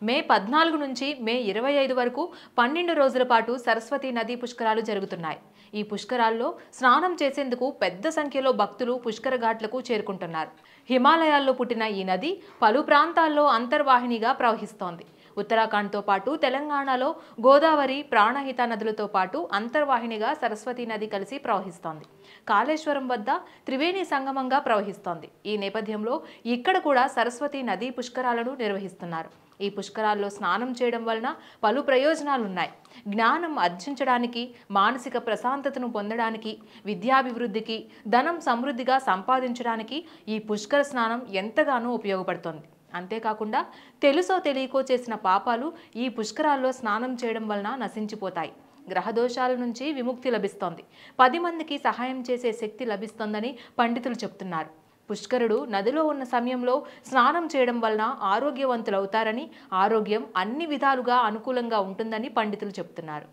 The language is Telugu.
మే 14 నుంచి మే 25 వరకు 12 రోజుల పాటు సరస్వతి నదీ పుష్కరాలు జరుగుతున్నాయి. ఈ పుష్కరాల్లో స్నానం చేసేందుకు పెద్ద సంఖ్యలో భక్తులు పుష్కర ఘాట్లకు చేరుకుంటున్నారు. హిమాలయాల్లో పుట్టిన ఈ నది పలు ప్రాంతాల్లో అంతర్వాహినిగా ప్రవహిస్తోంది. ఉత్తరాఖండ్తో పాటు తెలంగాణలో గోదావరి, ప్రాణహిత నదులతో పాటు అంతర్వాహినిగా సరస్వతి నది కలిసి ప్రవహిస్తోంది. కాళేశ్వరం వద్ద త్రివేణి సంగమంగా ప్రవహిస్తోంది. ఈ నేపథ్యంలో ఇక్కడ కూడా సరస్వతి నదీ పుష్కరాలను నిర్వహిస్తున్నారు. ఈ పుష్కరాల్లో స్నానం చేయడం వలన పలు ప్రయోజనాలున్నాయి. జ్ఞానం ఆర్జించడానికి, మానసిక ప్రశాంతతను పొందడానికి, విద్యాభివృద్ధికి, ధనం సమృద్ధిగా సంపాదించడానికి ఈ పుష్కర స్నానం ఎంతగానో ఉపయోగపడుతోంది. అంతేకాకుండా తెలుసో తెలియకో చేసిన పాపాలు ఈ పుష్కరాల్లో స్నానం చేయడం వలన నశించిపోతాయి. గ్రహదోషాల నుంచి విముక్తి లభిస్తోంది. 10 మందికి సహాయం చేసే శక్తి లభిస్తోందని పండితులు చెప్తున్నారు. పుష్కరుడు నదిలో ఉన్న సమయంలో స్నానం చేయడం వలన ఆరోగ్యవంతులవుతారని, ఆరోగ్యం అన్ని విధాలుగా అనుకూలంగా ఉంటుందని పండితులు చెప్తున్నారు.